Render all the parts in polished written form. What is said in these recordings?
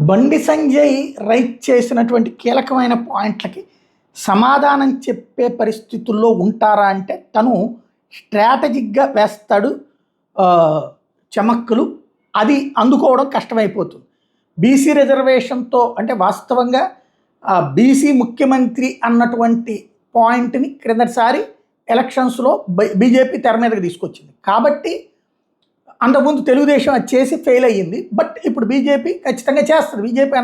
Bandi Sanjay right చేసినటువంటి కీలకమైన పాయింట్లకి సమాధానం చెప్పే పరిస్థితుల్లో ఉంటారా అంటే తను స్ట్రాటజిక్గా వేస్తాడు. ఆ, చమక్కులు అది అందుకోవడం కష్టమైపోతుంది. బీసీ రిజర్వేషన్తో అంటే వాస్తవంగా బీసీ ముఖ్యమంత్రి అన్నటువంటి పాయింట్ని క్రిందటిసారి ఎలక్షన్స్లో బీజేపీ తెర మీదకి తీసుకొచ్చింది. కాబట్టి అంతకుముందు తెలుగుదేశం అది చేసి ఫెయిల్ అయ్యింది. బట్ ఇప్పుడు బీజేపీ ఖచ్చితంగా చేస్తుంది. బీజేపీ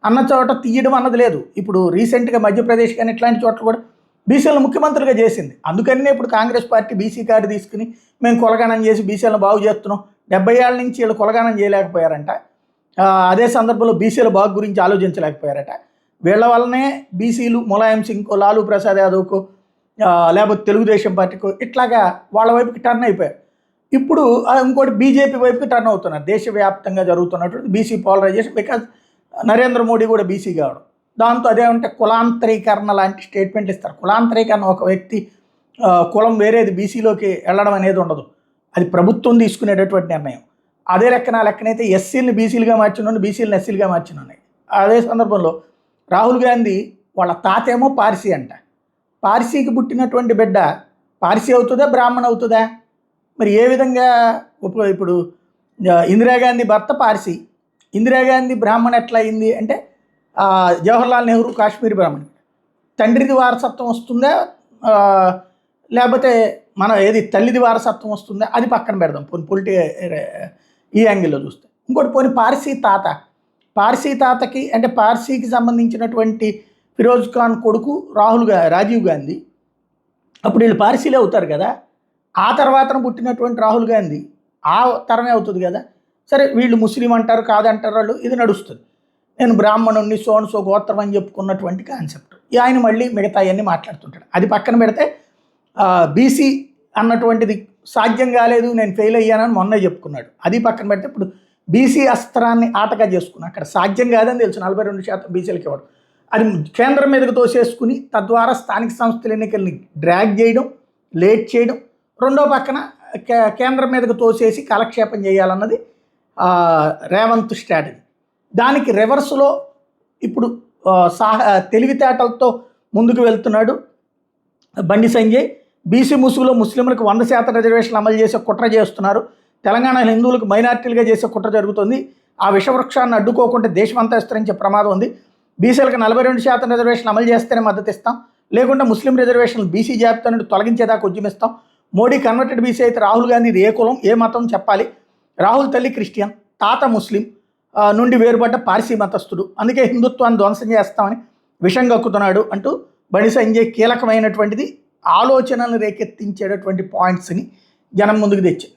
అన్న చోట తీయడం అన్నది లేదు. ఇప్పుడు రీసెంట్గా మధ్యప్రదేశ్ కానీ ఇట్లాంటి చోట్ల కూడా బీసీలను ముఖ్యమంత్రులుగా చేసింది. అందుకనే ఇప్పుడు కాంగ్రెస్ పార్టీ బీసీ కార్డు తీసుకుని మేము కొలగానం చేసి బీసీలను బాగు చేస్తున్నాం. 70 ఏళ్ళ నుంచి వీళ్ళు కొలగానం చేయలేకపోయారంట. అదే సందర్భంలో బీసీల బాగు గురించి ఆలోచించలేకపోయారట. వీళ్ళ వల్లనే బీసీలు ములాయం సింగ్కో, లాలూ ప్రసాద్ యాదవ్కో, లేకపోతే తెలుగుదేశం పార్టీకో ఇట్లాగా వాళ్ళ వైపుకి టర్న్ అయిపోయారు. ఇప్పుడు ఇంకోటి బీజేపీ వైపుకి టర్న్ అవుతున్నారు. దేశవ్యాప్తంగా జరుగుతున్నటువంటి BC polarization. Because Narendra Modi కూడా బీసీ కావడం, దాంతో అదేమంటే కులాంతరీకరణ లాంటి స్టేట్మెంట్లు ఇస్తారు. కులాంతరీకరణ ఒక వ్యక్తి కులం వేరేది బీసీలోకి వెళ్ళడం అనేది ఉండదు. అది ప్రభుత్వం తీసుకునేటటువంటి నిర్ణయం. అదే లెక్కనైతే ఎస్సీలని బీసీలుగా మార్చిన, బీసీలను ఎస్సీలుగా మార్చిన ఉన్నాయి. అదే సందర్భంలో రాహుల్ గాంధీ వాళ్ళ తాతేమో పార్సీ అంట. పార్సీకి పుట్టినటువంటి బిడ్డ పార్సీ అవుతుందా, బ్రాహ్మణ అవుతుందా? మరి ఏ విధంగా ఇప్పుడు ఇందిరాగాంధీ భర్త పార్సీ, ఇందిరాగాంధీ బ్రాహ్మణ ఎట్లా అయింది అంటే జవహర్లాల్ నెహ్రూ కాశ్మీర్ బ్రాహ్మణ్. తండ్రిది వారసత్వం వస్తుందా, లేకపోతే మన తల్లిది వారసత్వం వస్తుందా అది పక్కన పెడదాం. పోనీ ఈ యాంగిల్లో చూస్తే. ఇంకోటి పోనీ పార్సీ తాతకి అంటే పార్సీకి సంబంధించినటువంటి ఫిరోజ్ ఖాన్ కొడుకు రాజీవ్ గాంధీ. అప్పుడు వీళ్ళు పార్సీలే అవుతారు కదా. ఆ తర్వాత పుట్టినటువంటి రాహుల్ గాంధీ ఆ తరమే అవుతుంది కదా. సరే వీళ్ళు ముస్లిం అంటారు, కాదంటారు, వాళ్ళు ఇది నడుస్తుంది. నేను బ్రాహ్మణుణ్ణి సోన్సో గోత్రం అని చెప్పుకున్నటువంటి కాన్సెప్ట్. ఆయన మళ్ళీ మిగతా అవన్నీ మాట్లాడుతుంటాడు. అది పక్కన పెడితే బీసీ అన్నటువంటిది సాధ్యం కాలేదు, నేను ఫెయిల్ అయ్యానని మొన్నే చెప్పుకున్నాడు. అది పక్కన పెడితే ఇప్పుడు బీసీ అస్త్రాన్ని ఆటగా చేసుకున్నాడు. అక్కడ సాధ్యం కాదని తెలుసు 42% బీసీలకు ఇవ్వడం. అది కేంద్రం మీదకి తోసేసుకుని తద్వారా స్థానిక సంస్థల ఎన్నికల్ని డ్రాగ్ చేయడం, లేట్ చేయడం, రెండో పక్కన కేంద్రం మీదకు తోసేసి కాలక్షేపం చేయాలన్నది రేవంత్ స్ట్రాటజీ. దానికి రివర్స్లో ఇప్పుడు తెలివితేటలతో ముందుకు వెళ్తున్నాడు బండి సంజయ్. బీసీ ముసుగులో ముస్లింలకు 100% రిజర్వేషన్లు అమలు చేసే కుట్ర చేస్తున్నారు. తెలంగాణలో హిందువులకు మైనార్టీలుగా చేసే కుట్ర జరుగుతుంది. ఆ విషవృక్షాన్ని అడ్డుకోకుండా దేశమంతా విస్తరించే ప్రమాదం ఉంది. బీసీలకు 42% రిజర్వేషన్లు అమలు చేస్తేనే మద్దతు ఇస్తాం, లేకుండా ముస్లిం రిజర్వేషన్లు బీసీ జాబితా నుండి తొలగించేదాకా ఉద్యమిస్తాం. మోడీ కన్వర్టెడ్ బీసీ అయితే రాహుల్ గాంధీ ఏ కులం ఏ మతం చెప్పాలి. రాహుల్ తల్లి క్రిస్టియన్, తాత ముస్లిం నుండి వేరుపడ్డ పార్సీ మతస్థుడు, అందుకే హిందుత్వాన్ని ధ్వంసం చేస్తామని విషం కక్కుతున్నాడు అంటూ బండి సంజయ్ కీలకమైనటువంటిది ఆలోచనలు రేకెత్తించేటటువంటి పాయింట్స్ని జనం ముందుకు తెచ్చింది.